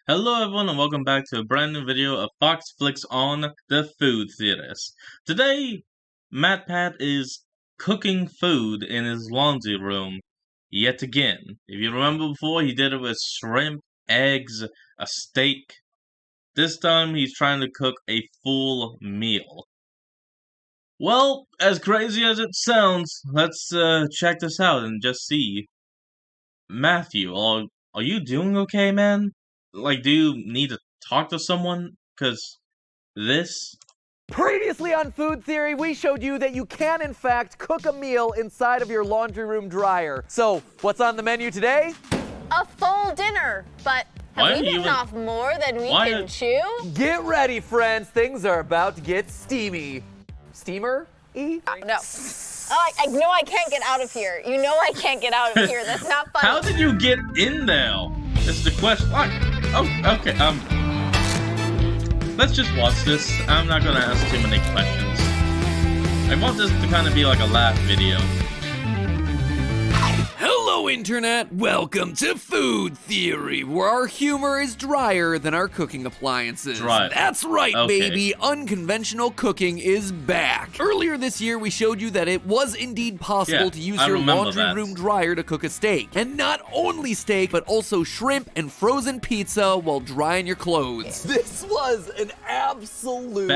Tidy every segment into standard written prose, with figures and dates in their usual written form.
Hello everyone and welcome back to a brand new video of Fox Flicks on the Food Theaters. Today, MatPat is cooking food in his laundry room yet again. If you remember before, he did it with shrimp, eggs, a steak. This time he's trying to cook a full meal. Well, as crazy as it sounds, let's check this out and just see. Matthew, are you doing okay, man? Like, do you need to talk to someone? Because this... Previously on Food Theory, we showed you that you can, in fact, cook a meal inside of your laundry room dryer. So, what's on the menu today? A full dinner, but have we bitten off more than we can chew? Get ready, friends. Things are about to get steamy. Steamer-y? No. Oh, I know I can't get out of here. You know I can't get out of here. That's not funny. How did you get in there? That's the question. What? Oh, okay, let's just watch this. I'm not gonna ask too many questions. I want this to kind of be like a laugh video. Hello, Internet! Welcome to Food Theory, where our humor is drier than our cooking appliances. Dry. That's right, Okay. baby! Unconventional cooking is back! Earlier this year, we showed you that it was indeed possible to use your laundry room dryer to cook a steak. And not only steak, but also shrimp and frozen pizza while drying your clothes. This was an absolute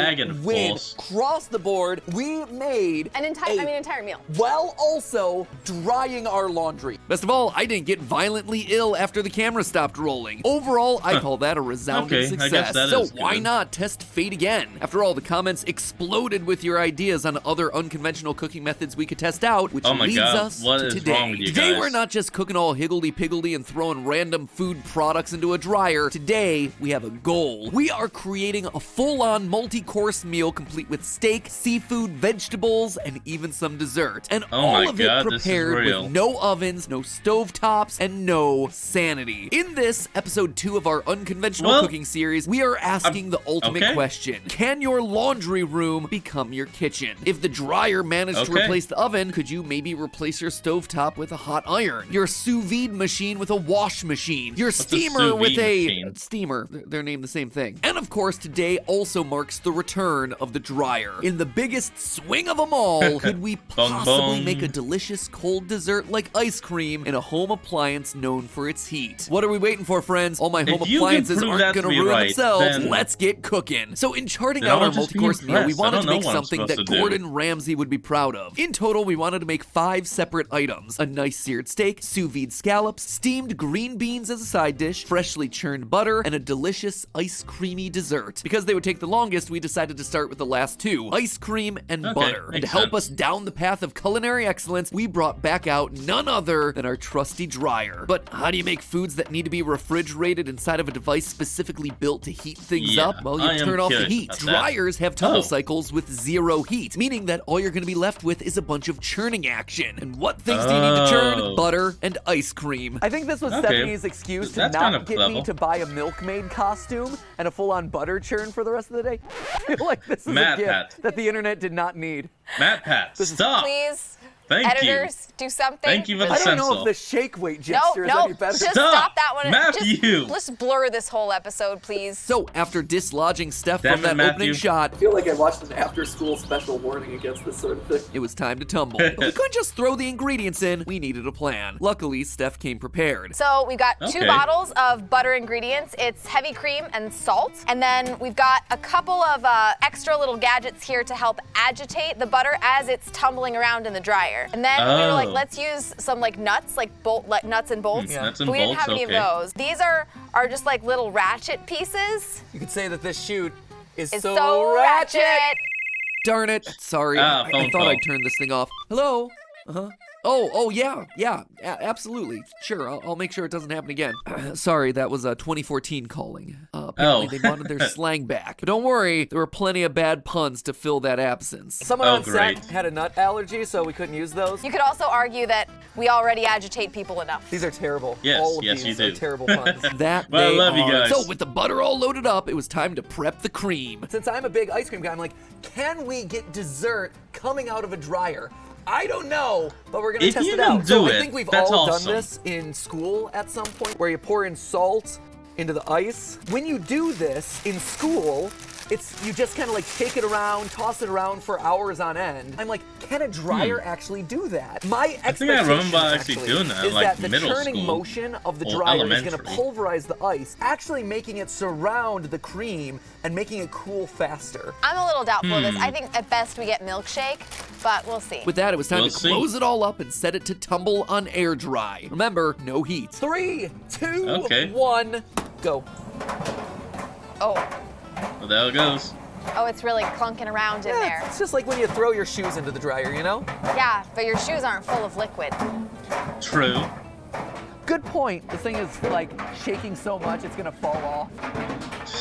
win. Across the board, we made an entire meal. While also drying our laundry. Best of all, I didn't get violently ill after the camera stopped rolling. Overall, I call that a resounding success. I guess that so is why good. not test fate again? After all, the comments exploded with your ideas on other unconventional cooking methods we could test out, which leads us to today. Wrong with you Today guys? we're not just cooking all higgledy-piggledy and throwing random food products into a dryer. Today, we have a goal. We are creating a full-on multi-course meal complete with steak, seafood, vegetables, and even some dessert. And all of it prepared with no ovens, no stovetops, and no sanity. In this, episode 2 of our unconventional cooking series, we are asking the ultimate question. Can your laundry room become your kitchen? If the dryer managed to replace the oven, could you maybe replace your stovetop with a hot iron? Your sous vide machine with a wash machine? Your steamer with a steamer. They're named the same thing. And of course, today also marks the return of the dryer. In the biggest swing of them all, could we possibly make a delicious cold dessert like ice cream in a home appliance known for its heat? What are we waiting for, friends? All my home appliances aren't gonna ruin themselves. Let's get cooking. So in charting out our multi-course meal, we wanted to make something that Gordon Ramsay would be proud of. In total, we wanted to make 5 separate items: a nice seared steak, sous vide scallops, steamed green beans as a side dish, freshly churned butter, and a delicious ice creamy dessert. Because they would take the longest, we decided to start with the last 2, ice cream and butter. And to help us down the path of culinary excellence, we brought back out none other than our trusty dryer. But how do you make foods that need to be refrigerated inside of a device specifically built to heat things up? Well, you turn off the heat. Dryers have tunnel cycles with 0 heat, meaning that all you're gonna be left with is a bunch of churning action. And what things do you need to churn? Butter and ice cream. I think this was Stephanie's excuse to not get me to buy a milkmaid costume and a full-on butter churn for the rest of the day. I feel like this is a gift that the internet did not need. MatPat, stop! Please. Thank Editors, do something. Thank you for the I don't know if the shake weight gesture is any better. Just stop that one. Matthew! Just blur this whole episode, please. So, after dislodging Steph from that opening shot, I feel like I watched an after-school special warning against this sort of thing. it was time to tumble. But we couldn't just throw the ingredients in. We needed a plan. Luckily, Steph came prepared. So we've got 2 bottles of butter ingredients. It's heavy cream and salt. And then we've got a couple of extra little gadgets here to help agitate the butter as it's tumbling around in the dryer. And then we were like, let's use some like nuts, like nuts and bolts. Nuts and but we didn't bolts, have any of those. These are just like little ratchet pieces. You could say that this shoot is so ratchet. Darn it. Sorry. I thought I'd turn this thing off. Hello? Oh, yeah, absolutely. Sure, I'll make sure it doesn't happen again. Sorry, that was 2014 calling. Apparently they wanted their slang back. But don't worry, there were plenty of bad puns to fill that absence. Someone on set had a nut allergy, so we couldn't use those. You could also argue that we already agitate people enough. These are terrible. Yes, all of yes, these you are do. terrible puns. That Well, I love you guys. So with the butter all loaded up, it was time to prep the cream. Since I'm a big ice cream guy, I'm like, can we get dessert coming out of a dryer? I don't know, but we're gonna test it out. So I think we've all done this in school at some point, where you pour in salt into the ice. When you do this in school, you just kind of like take it around, toss it around for hours on end. I'm like, can a dryer actually do that? My expectation I remember actually doing that, is like that the middle churning school motion of the dryer is going to pulverize the ice, actually making it surround the cream and making it cool faster. I'm a little doubtful of this. I think at best we get milkshake, but we'll see. With that, it was time to close it all up and set it to tumble on air dry. Remember, no heat. 3, 2, 1, go. Oh. Well, there it goes. Oh, it's really clunking around in there. It's just like when you throw your shoes into the dryer, you know? Yeah, but your shoes aren't full of liquid. True. Good point. The thing is like shaking so much it's gonna fall off.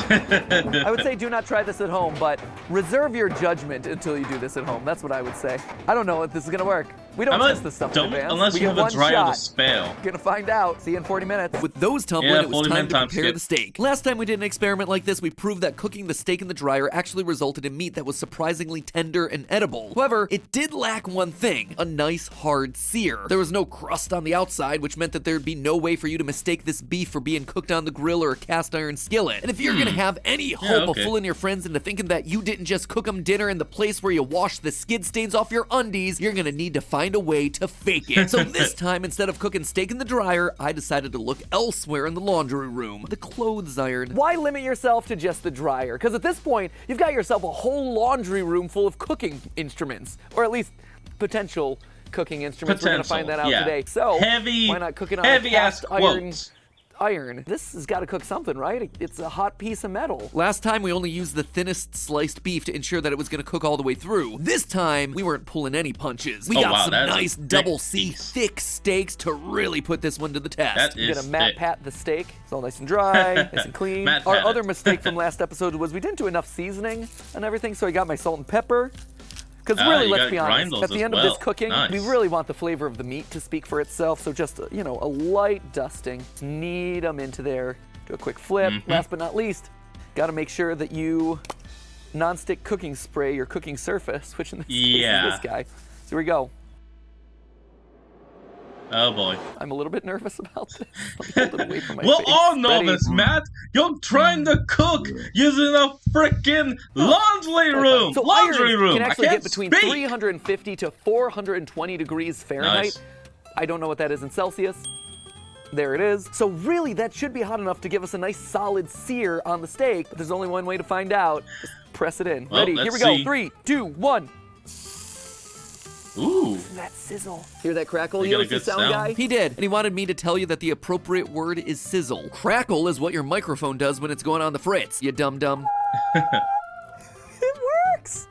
I would say do not try this at home, but reserve your judgment until you do this at home. That's what I would say. I don't know if this is gonna work. We don't test this stuff in advance. Unless you have a dryer to spare. Gonna find out. See you in 40 minutes. With those tumbling, it was time to prepare the steak. Last time we did an experiment like this, we proved that cooking the steak in the dryer actually resulted in meat that was surprisingly tender and edible. However, it did lack one thing, a nice hard sear. There was no crust on the outside, which meant that there'd be no way for you to mistake this beef for being cooked on the grill or a cast iron skillet. And if you're gonna have any hope of fooling your friends into thinking that you didn't just cook them dinner in the place where you wash the skid stains off your undies, you're gonna need to find a way to fake it. So this time, instead of cooking steak in the dryer, I decided to look elsewhere in the laundry room, the clothes iron. Why limit yourself to just the dryer? Because at this point, you've got yourself a whole laundry room full of cooking instruments, or at least potential cooking instruments. We're gonna find that out today. So why not cook it on a cast iron? This has got to cook something, right? It's a hot piece of metal. Last time we only used the thinnest sliced beef to ensure that it was going to cook all the way through. This time we weren't pulling any punches. We got some nice double C thick steaks to really put this one to the test. We're gonna Matt Pat the steak. It's all nice and dry, nice and clean. Our other mistake from last episode was we didn't do enough seasoning and everything, so I got my salt and pepper. Because really, let's be honest, at the end of this cooking, we really want the flavor of the meat to speak for itself. So just, a light dusting. Knead them into there. Do a quick flip. Last but not least, got to make sure that you non-stick cooking spray your cooking surface, which in this case is this guy. So here we go. Oh boy. I'm a little bit nervous about this. I'm holding away from my We're face. all nervous, Matt. You're trying to cook using a freaking laundry room. So laundry room. Can actually get between 350 to 420 degrees Fahrenheit. Nice. I don't know what that is in Celsius. There it is. So really, that should be hot enough to give us a nice solid sear on the steak. But there's only one way to find out. Just press it in. Well, ready? Here we go. 3, 2, 1. Ooh. That sizzle. Hear that crackle? You the sound guy? He did, and he wanted me to tell you that the appropriate word is sizzle. Crackle is what your microphone does when it's going on the fritz, you dum-dum. It works.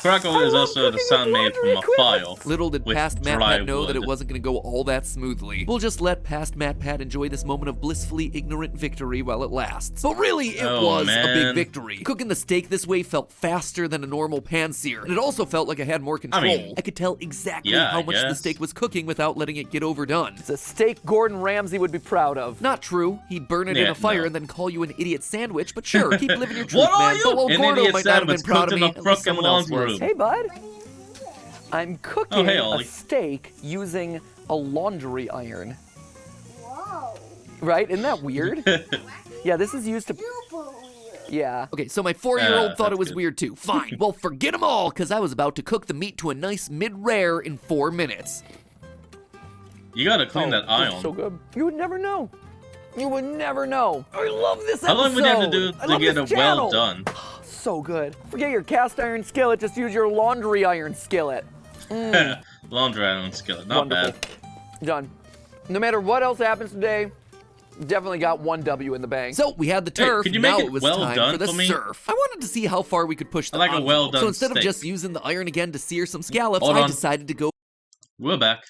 Crackle is also the sound made from a file. Little did past Matt Pat know that it wasn't going to go all that smoothly. We'll just let past Matt Pat enjoy this moment of blissfully ignorant victory while it lasts. But really, it was a big victory. Cooking the steak this way felt faster than a normal pan sear, and it also felt like I had more control. I could tell exactly how much the steak was cooking without letting it get overdone. It's a steak Gordon Ramsay would be proud of. Not true. He'd burn it in a fire and then call you an idiot sandwich, but sure, keep living your truth, man. What are you? An Gordo idiot might not have been proud of me, in a fucking laundry room. Hey, bud. I'm cooking a steak using a laundry iron. Whoa. Right? Isn't that weird? Yeah, this is used to... Yeah. Okay, so my 4-year-old thought it was weird too. Fine. Well, forget them all, because I was about to cook the meat to a nice mid-rare in 4 minutes. You gotta clean that iron. So good. You would never know. You would never know. I love this episode. How long would you have to do to get it well done? So good. Forget your cast iron skillet, just use your laundry iron skillet. Laundry iron skillet, not bad. John, no matter what else happens today, definitely got 1 W in the bank. So we had the turf, could you now make it was well time done for the for me? surf. I wanted to see how far we could push the envelope. A well done So instead of steak. just using the iron again to sear some scallops, Hold I on. decided to We're back.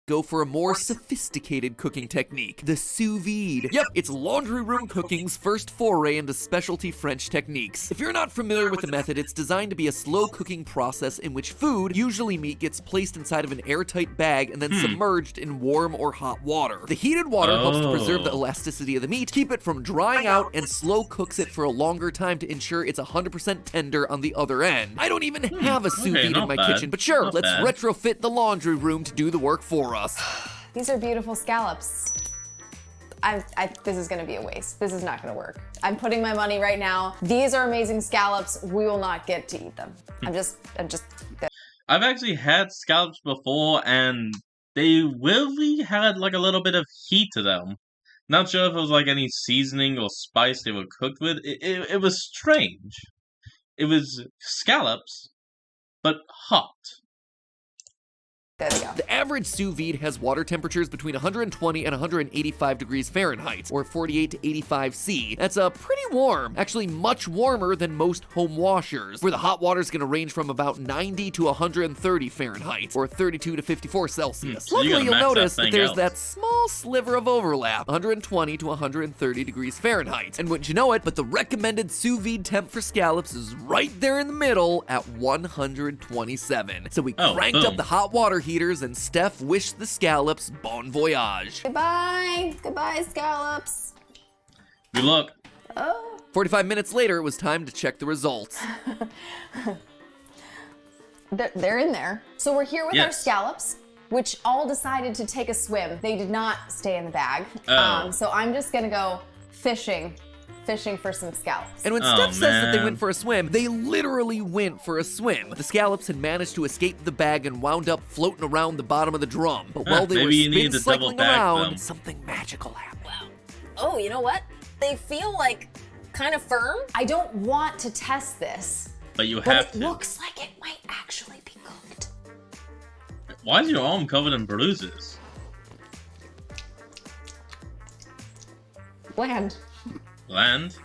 go for a more sophisticated cooking technique, the sous vide. Yep, it's laundry room cooking's first foray into specialty French techniques. If you're not familiar with the method, it's designed to be a slow cooking process in which food, usually meat, gets placed inside of an airtight bag and then submerged in warm or hot water. The heated water helps to preserve the elasticity of the meat, keep it from drying out, and slow cooks it for a longer time to ensure it's 100% tender on the other end. I don't even have a sous vide in my kitchen, but sure, let's retrofit the laundry room to do the work for us. These are beautiful scallops. this is gonna be a waste. This is not gonna work. I'm putting my money right now. These are amazing scallops. We will not get to eat them. I've actually had scallops before, and they really had like a little bit of heat to them. Not sure if it was like any seasoning or spice they were cooked with. It was strange. It was scallops, but hot. There we go. The average sous vide has water temperatures between 120 and 185 degrees Fahrenheit, or 48 to 85 C. That's pretty warm, actually much warmer than most home washers, where the hot water is going to range from about 90 to 130 Fahrenheit, or 32 to 54 Celsius. Luckily, you'll notice that there's that small sliver of overlap, 120 to 130 degrees Fahrenheit. And wouldn't you know it, but the recommended sous vide temp for scallops is right there in the middle at 127. So we cranked up the hot water heaters, and Steph wished the scallops bon voyage. Goodbye. Goodbye, scallops. Good luck. Oh. 45 minutes later, it was time to check the results. They're in there. So we're here with our scallops, which all decided to take a swim. They did not stay in the bag. So I'm just gonna go fishing for some scallops. And when Steph says that they went for a swim, they literally went for a swim. The scallops had managed to escape the bag and wound up floating around the bottom of the drum. But while they were spin cycling around, something magical happened. Wow. Oh, you know what? They feel like kind of firm. I don't want to test this. But you have to. It looks like it might actually be cooked. Why is your arm covered in bruises? Bland. Land?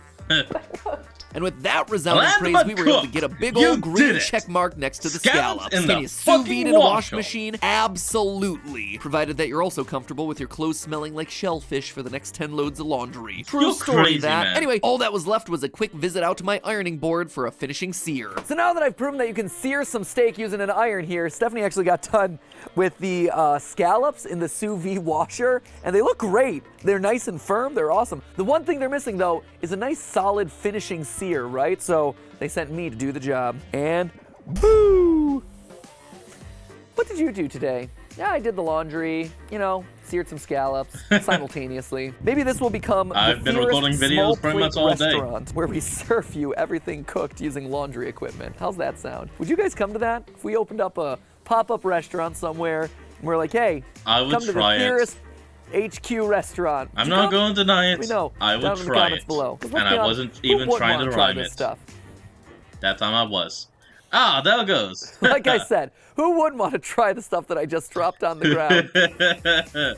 And with that resounding praise, we were able to get a big old green check mark next to the scallops. Can you sous vide in a wash machine? Absolutely. Provided that you're also comfortable with your clothes smelling like shellfish for the next 10 loads of laundry. True story that. Man. Anyway, all that was left was a quick visit out to my ironing board for a finishing sear. So now that I've proven that you can sear some steak using an iron here, Stephanie actually got done with the scallops in the sous vide washer, and they look great. They're nice and firm. They're awesome. The one thing they're missing, though, is a nice solid finishing sear, right? So they sent me to do the job. And boo! What did you do today? Yeah, I did the laundry, you know, seared some scallops simultaneously. Maybe this will become I've been recording videos pretty much all day. Where we serve you everything cooked using laundry equipment. How's that sound? Would you guys come to that? If we opened up a pop-up restaurant somewhere, and we're like, hey, come to the Theorist HQ restaurant. I'm not going to deny it. We know. I would try it. Below. And I wasn't even trying to rhyme it. Stuff? That time I was. Ah, there it goes. Like I said, who wouldn't want to try the stuff that I just dropped on the ground?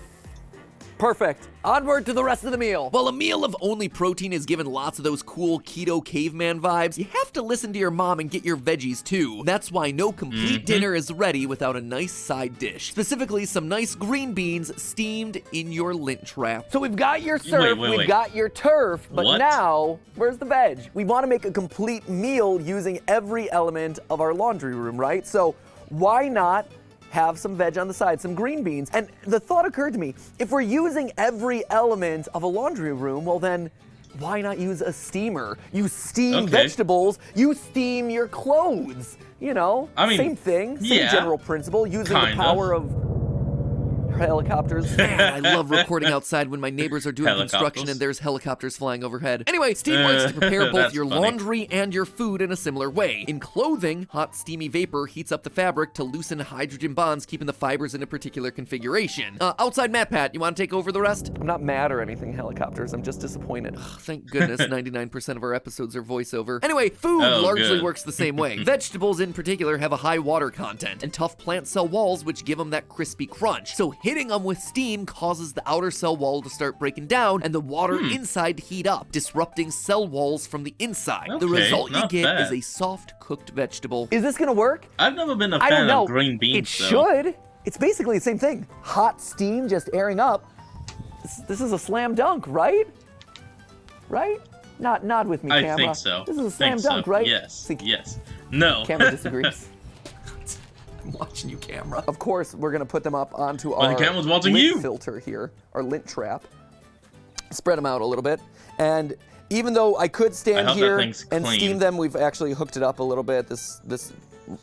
Perfect. Onward to the rest of the meal. While a meal of only protein is given lots of those cool keto caveman vibes, you have to listen to your mom and get your veggies too. That's why no complete dinner is ready without a nice side dish. Specifically, some nice green beans steamed in your lint trap. So we've got your surf, we've got your turf, but now, where's the veg? We want to make a complete meal using every element of our laundry room, right? So why not have some veg on the side, some green beans? And the thought occurred to me, if we're using every element of a laundry room, well then, why not use a steamer? You steam vegetables, you steam your clothes. You know, I mean, same thing, same general principle, using the power of helicopters. Man, I love recording outside when my neighbors are doing construction and there's helicopters flying overhead. Anyway, steam works to prepare both your laundry and your food in a similar way. In clothing, hot steamy vapor heats up the fabric to loosen hydrogen bonds, keeping the fibers in a particular configuration. Outside MatPat, you want to take over the rest? I'm not mad or anything, helicopters. I'm just disappointed. Thank goodness 99% of our episodes are voiceover. Anyway, food largely works the same way. Vegetables in particular have a high water content and tough plant cell walls which give them that crispy crunch. So hitting them with steam causes the outer cell wall to start breaking down and the water inside to heat up, disrupting cell walls from the inside. The result you get is a soft cooked vegetable. Is this gonna work? I've never been a fan of green beans. It should. It's basically the same thing. Hot steam just airing up. This is a slam dunk, right? Right? Nod with me, camera. I think so. This is a slam dunk, right? Yes. Yes. No. Camera disagrees. I'm watching you, camera. Of course, we're gonna put them up onto our the camera's watching lint filter here, our lint trap. Spread them out a little bit, and even though I could stand here and steam them, we've actually hooked it up a little bit. This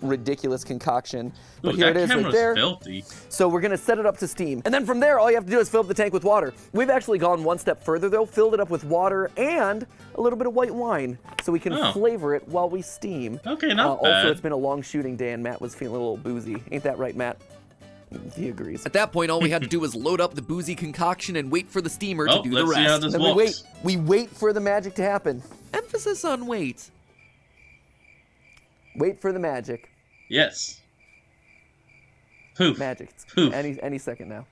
ridiculous concoction. But here it is right there. Filthy. So we're gonna set it up to steam. And then from there, all you have to do is fill up the tank with water. We've actually gone one step further though, filled it up with water and a little bit of white wine so we can flavor it while we steam. Okay, not bad. Also, it's been a long shooting day and Matt was feeling a little boozy. Ain't that right, Matt? He agrees. At that point, all we had to do was load up the boozy concoction and wait for the steamer to do the rest. See how this looks. We wait for the magic to happen. Emphasis on wait. Wait for the magic. Yes. Poof. Magic. Poof. Any second now.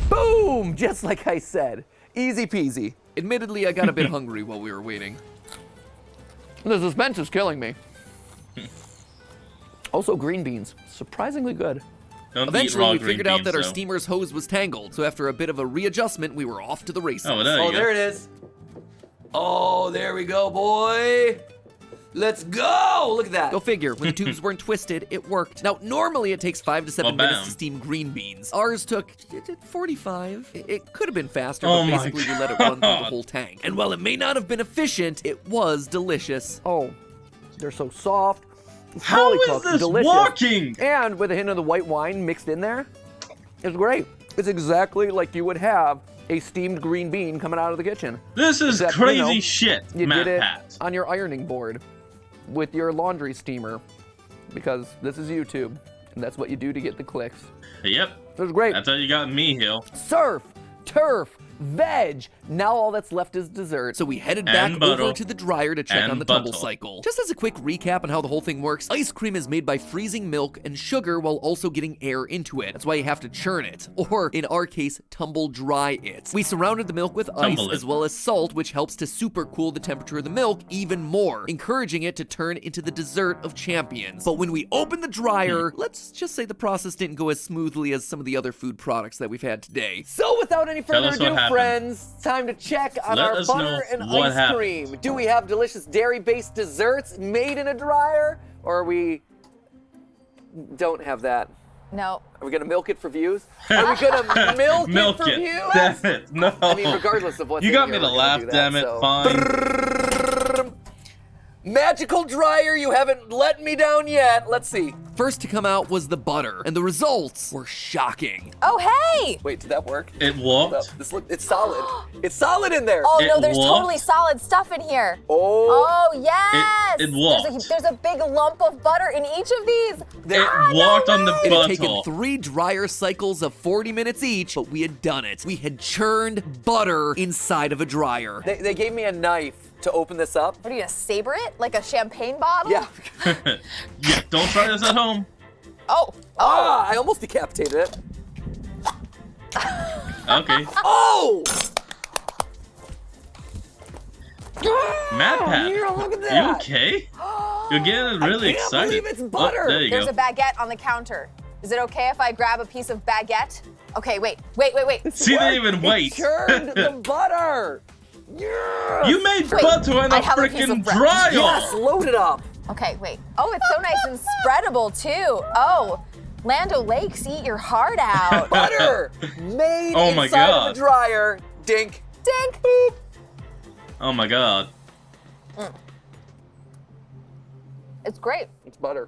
Boom! Just like I said. Easy peasy. Admittedly, I got a bit hungry while we were waiting. The suspense is killing me. Also, green beans. Surprisingly good. Eventually, we figured out that our steamer's hose was tangled, so after a bit of a readjustment, we were off to the races. Oh, there you go. There it is. Oh, there we go, boy. Let's go! Look at that. Go figure. When the tubes weren't twisted, it worked. Now, normally it takes 5 to 7 minutes to steam green beans. Ours took 45. It could have been faster, but basically we let it run through the whole tank. And while it may not have been efficient, it was delicious. Oh, they're so soft. How is this working? And with a hint of the white wine mixed in there, it's great. It's exactly like you would have a steamed green bean coming out of the kitchen. This is crazy shit, You did it on your ironing board with your laundry steamer because this is YouTube, and that's what you do to get the clicks. Yep. It was great. That's how you got me, Hill. Surf, turf, veg. Now all that's left is dessert. So we headed back over to the dryer to check on the tumble cycle. Just as a quick recap on how the whole thing works, ice cream is made by freezing milk and sugar while also getting air into it. That's why you have to churn it, or in our case, tumble dry it. We surrounded the milk with ice as well as salt, which helps to super cool the temperature of the milk even more, encouraging it to turn into the dessert of champions. But when we opened the dryer, let's just say the process didn't go as smoothly as some of the other food products that we've had today. So without any further ado, friends, time to check on our butter and ice cream. Do we have delicious dairy-based desserts made in a dryer, or we don't have that? No. Are we gonna milk it for views? Are we gonna milk it for views? Damn it, no. I mean, regardless of what's you in got here, me to laugh, damn it. Fine. Magical dryer, you haven't let me down yet. Let's see. First to come out was the butter, and the results were shocking. Oh, hey! Wait, did that work? It worked. It's solid. It's solid in there. Oh, no, there's totally solid stuff in here. Oh, yes! It walked. There's a big lump of butter in each of these. It walked on the butter. It had taken 3 dryer cycles of 40 minutes each, but we had done it. We had churned butter inside of a dryer. They gave me a knife to open this up. What are you gonna saber it? Like a champagne bottle? Yeah. Yeah, don't try this at home. Oh. I almost decapitated it. Okay. Oh! MatPat, Here, look at that. you okay? You're getting really excited. I can't believe it's butter. Oh, there you There's go. a baguette on the counter. Is it okay if I grab a piece of baguette? Okay, wait. See, they even wait. Churned the butter. Yeah. You made butter in a freaking dryer. Yes, load it up. Okay, wait. Oh, it's so nice and spreadable too. Oh, Land O'Lakes, eat your heart out. Butter made my inside God. of the dryer. Dink. Dink. Boop. Oh my god. It's great. It's butter.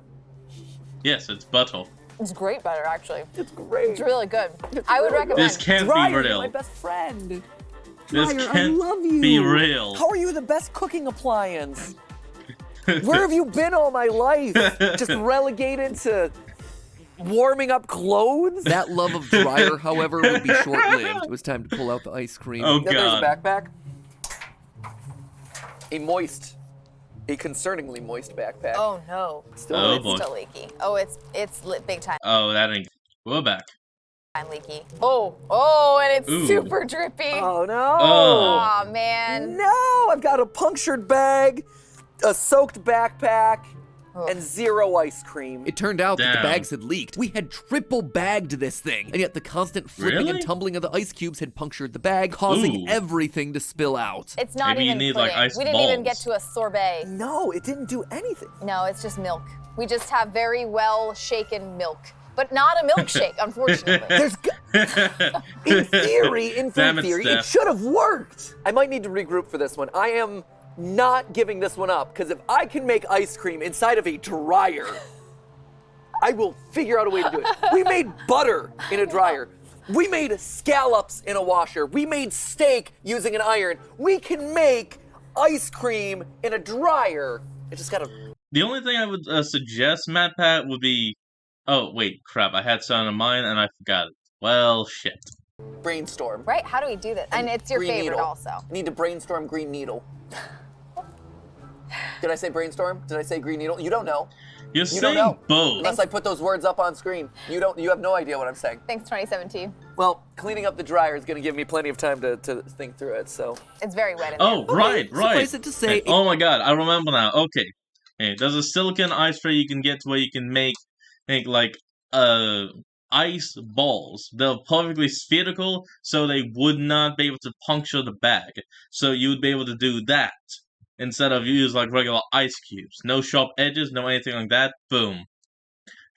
Yes, it's butter. It's great butter, actually. It's great. It's really good. I would recommend. This can't Dryer, be you're my real. best friend. This Dryer, can't I love you. be real. How are you the best cooking appliance? Where have you been all my life? Just relegated to warming up clothes? That love of dryer, however, would be short-lived. It was time to pull out the ice cream. Oh Yeah, there's a god. backpack. A concerningly moist backpack. Oh no. Oh It's boy. still leaky. Oh, it's lit big time Oh, that ain't. We're back. leaky. Oh, and it's Ooh. super drippy. Oh no! Oh. Aw, man. No! I've got a punctured bag, a soaked backpack, and 0 ice cream. It turned out that the Damn. bags had leaked. We had triple bagged this thing, and yet the constant flipping Really? and tumbling of the ice cubes had punctured the bag, causing Ooh. everything to spill out. It's not Maybe you even need, like, pudding. ice We didn't even get balls. to a sorbet. No, it didn't do anything. No, it's just milk. We just have very well shaken milk, but not a milkshake, unfortunately. There's, in theory, Damn it, it Steph. should have worked. I might need to regroup for this one. I am not giving this one up, because if I can make ice cream inside of a dryer, I will figure out a way to do it. We made butter in a dryer. We made scallops in a washer. We made steak using an iron. We can make ice cream in a dryer. It just gotta... The only thing I would suggest, MatPat, would be... Oh, wait, crap. I had something in mind and I forgot it. Well, shit. Brainstorm. Right? How do we do this? And it's your favorite needle. also. I need to brainstorm green needle. Did I say brainstorm? Did I say green needle? You don't know. You're saying both. Unless I put those words up on screen. You have no idea what I'm saying. Thanks, 2017. Well, cleaning up the dryer is going to give me plenty of time to think through it, so. It's very wet in there. Oh, right. Suffice it to say... Oh my god, I remember now. Okay. Hey, there's a silicone ice tray you can get to where you can make like, ice balls. They're perfectly spherical, so they would not be able to puncture the bag. So you would be able to do that. Instead of use like regular ice cubes. No sharp edges, no anything like that. Boom.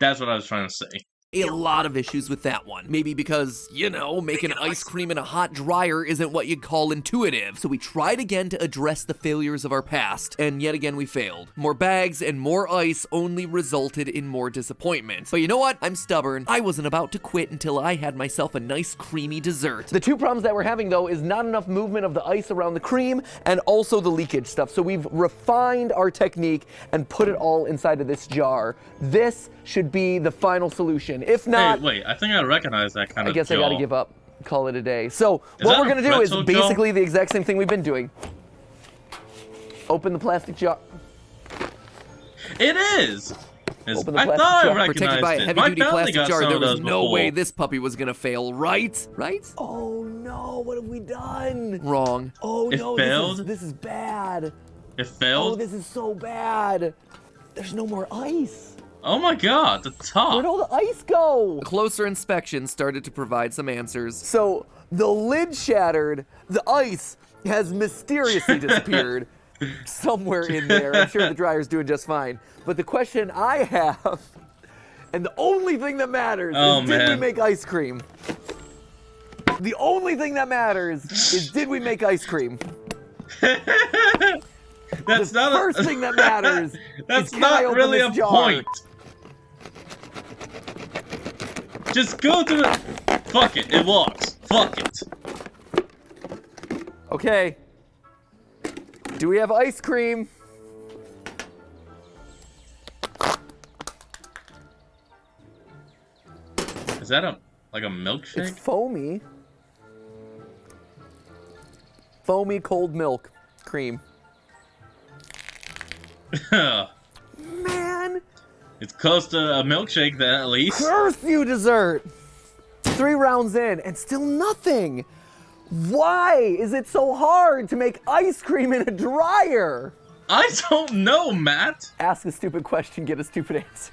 That's what I was trying to say. A lot of issues with that one. Maybe because, you know, making ice cream in a hot dryer isn't what you'd call intuitive. So we tried again to address the failures of our past, and yet again we failed. More bags and more ice only resulted in more disappointment. But you know what? I'm stubborn. I wasn't about to quit until I had myself a nice creamy dessert. The two problems that we're having, though, is not enough movement of the ice around the cream and also the leakage stuff. So we've refined our technique and put it all inside of this jar. This should be the final solution. If not... Hey, wait, I think I recognize that kind of I guess jar. I gotta give up. Call it a day. So, what we're gonna do is basically the exact same thing we've been doing. Open the plastic jar. It is! Open the I plastic thought jar. I recognized Protected by a it. heavy-duty plastic jar, there was no before. way this puppy was gonna fail, right? Right? Oh no, what have we done? Wrong. Oh It no, failed? This is bad. It failed? Oh, this is so bad. There's no more ice. Oh my god, the top! Where'd all the ice go? A closer inspection started to provide some answers. So, the lid shattered, the ice has mysteriously disappeared somewhere in there. I'm sure the dryer's doing just fine. But the question I have, and the only thing that matters is did we make ice cream? The only thing that matters is did we make ice cream? That's the first thing that matters that's is not really a jar? point. Just go to the... Fuck it, it works. Fuck it. Okay. Do we have ice cream? Is that like a milkshake? It's foamy. Foamy cold milk cream. Man! It's close to a milkshake then, at least. Curse you, dessert! 3 rounds in, and still nothing! Why is it so hard to make ice cream in a dryer? I don't know, Matt! Ask a stupid question, get a stupid answer.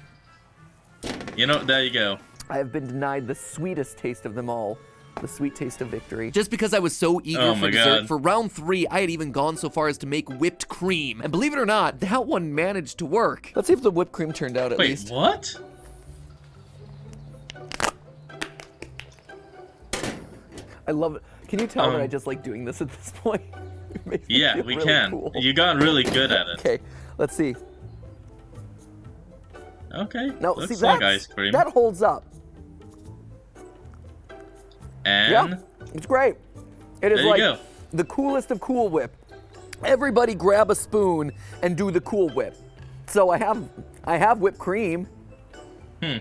You know, there you go. I have been denied the sweetest taste of them all. The sweet taste of victory. Just because I was so eager for dessert, for round 3, I had even gone so far as to make whipped cream. And believe it or not, that one managed to work. Let's see if the whipped cream turned out at least. Wait, what? I love it. Can you tell that I just like doing this at this point? Yeah, we really can. Cool. You got really good at it. Okay, let's see. Okay, no, looks see, like ice cream. That holds up. And? Yeah, it's great. It is there you like go. The coolest of Cool Whip. Everybody grab a spoon and do the Cool Whip. So I have whipped cream. I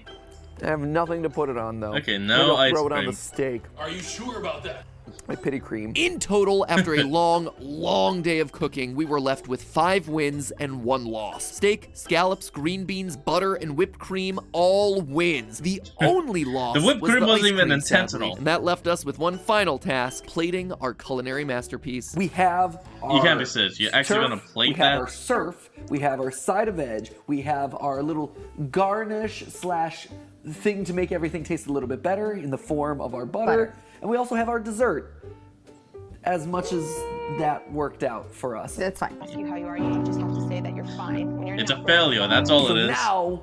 have nothing to put it on though. Okay, no ice cream. Throw it on the steak. Are you sure about that? My pity cream. In total, after a long, long day of cooking, we were left with 5 wins and 1 loss. Steak, scallops, green beans, butter, and whipped cream all wins. The only loss the whipped cream wasn't even intentional. And that left us with one final task, plating our culinary masterpiece. We have our You can't be serious. You're actually going to plate that? We have our surf. We have our side of edge. We have our little garnish / thing to make everything taste a little bit better in the form of our butter. And we also have our dessert. As much as that worked out for us. That's fine. Ask you how you are, you just have to say that you're fine. When you're it's a failure, that's all it is. Now,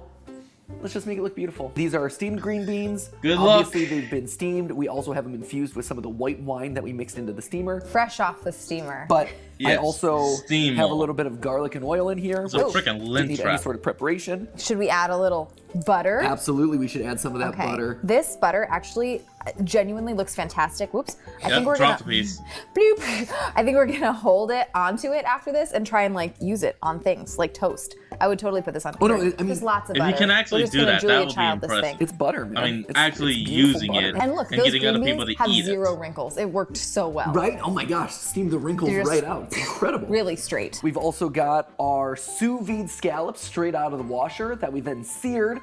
Let's just make it look beautiful. These are steamed green beans. Good luck. Obviously, they've been steamed. We also have them infused with some of the white wine that we mixed into the steamer. Fresh off the steamer. But yes, I also steam have a little bit of garlic and oil in here. It's a freaking lint need trap. any sort of preparation. Should we add a little butter? Absolutely, we should add some of that butter. This butter actually genuinely looks fantastic. Whoops. I think we're dropped gonna a piece. bloop. I think we're gonna hold it onto it after this and try and like use it on things like toast. I would totally put this on. Oh no, I mean, there's lots of if butter. you can actually do that, that would be impressive. It's butter, man. I mean, it's actually using butter. it And look, and those getting other green people to beans have eat zero it. wrinkles. It worked so well. Right? Oh my gosh, steam the wrinkles They're just right out. It's incredible. Really straight. We've also got our sous vide scallops straight out of the washer that we then seared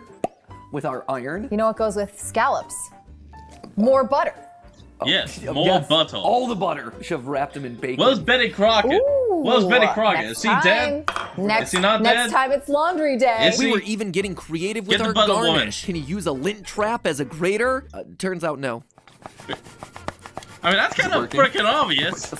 with our iron. You know what goes with scallops? More butter. Yes, more butter. All the butter. We should have wrapped them in bacon. Where's Betty Crockett? Where's Betty Crockett? Next Is he dead? Next, Is he not next dead? time it's laundry day. Is We he? were even getting creative with Get the our butter garnish. one. Can you use a lint trap as a grater? Turns out no. I mean, that's kind of working? freaking obvious.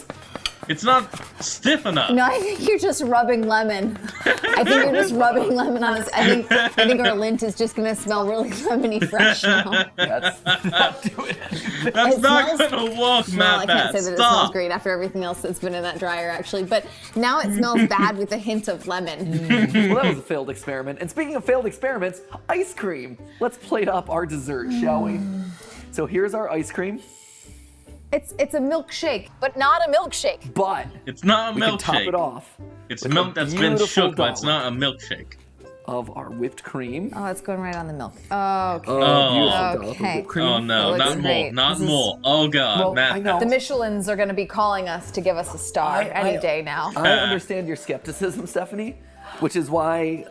It's not stiff enough. No, I think you're just rubbing lemon. I think you're just rubbing lemon on this. I think our lint is just gonna smell really lemony fresh now. That's not doing it. That's It not smells- gonna work, No, Matt. I can't say that it smells Stop. great after everything else that's been in that dryer, actually. But now it smells bad with a hint of lemon. Well, that was a failed experiment. And speaking of failed experiments, ice cream. Let's plate up our dessert, shall we? So here's our ice cream, It's a milkshake, but not a milkshake. but It's not a we can top it milkshake. off It's with milk a that's been beautiful shook, but it's dollop not a milkshake. of our whipped cream. Oh, it's going right on the milk. Oh, okay. Beautiful dollop of Okay. whipped cream. Oh no, That not looks more, great. not This is- more. Oh god, Well, Matt. I know. The Michelins are going to be calling us to give us a star any day now. I understand your skepticism, Stephanie, which is why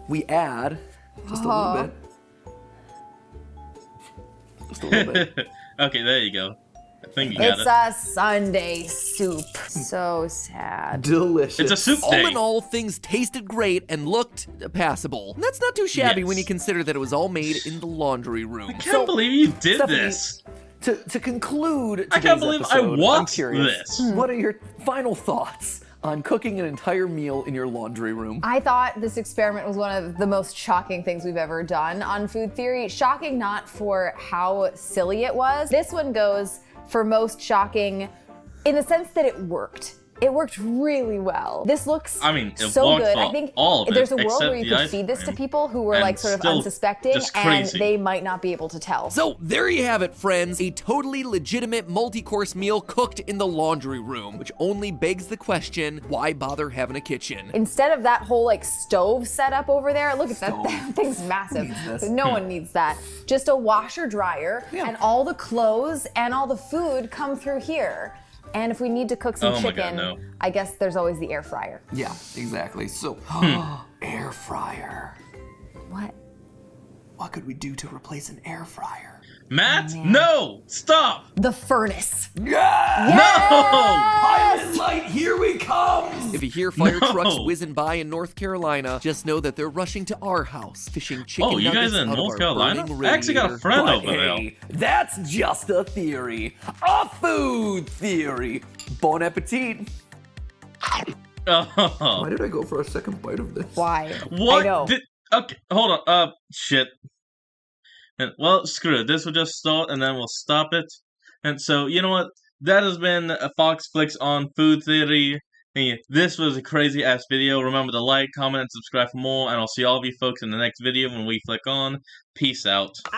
we add just a little bit. Just a little bit. Okay, there you go. I think you got It's it. a Sunday soup. So sad. Delicious. It's a soup All day. in all, things tasted great and looked passable. And that's not too shabby Yes. when you consider that it was all made in the laundry room. I can't believe you did Stephanie, this. To conclude I can't today's believe I episode, I'm watched curious, this. what are your final thoughts on cooking an entire meal in your laundry room? I thought this experiment was one of the most shocking things we've ever done on Food Theory. Shocking not for how silly it was. This one goes for most shocking in the sense that it worked. It worked really well. This looks I mean, it so worked good. for I think all of it, there's a world except where you the could ice feed this to cream. people who were And like sort of still unsuspecting just and crazy. they might not be able to tell. So there you have it, friends. A totally legitimate multi-course meal cooked in the laundry room, which only begs the question, why bother having a kitchen? Instead of that whole like stove setup over there, look at that, Stove. that thing's massive. Who needs this? No one needs that. Just a washer dryer and all the clothes and all the food come through here. And if we need to cook some Oh my chicken, God, no. I guess there's always the air fryer. Yeah, exactly. So, air fryer. What? What could we do to replace an air fryer? Matt, no! Stop! The furnace. Pilot light, here we come! If you hear fire No. trucks whizzing by in North Carolina, just know that they're rushing to our house, fishing chicken Oh, you guys nuggets in out of North our Carolina? burning I actually got a radiator. friend But over there. hey, that's just a theory. A food theory. Bon appetit. Oh, Why did I go for a second bite of this? Why? what? I know. Okay, hold on. Shit. And, well, screw it. This will just start, and then we'll stop it. And so, you know what? That has been a Fox Flicks on Food Theory. Hey, this was a crazy-ass video. Remember to like, comment, and subscribe for more, and I'll see all of you folks in the next video when we flick on. Peace out.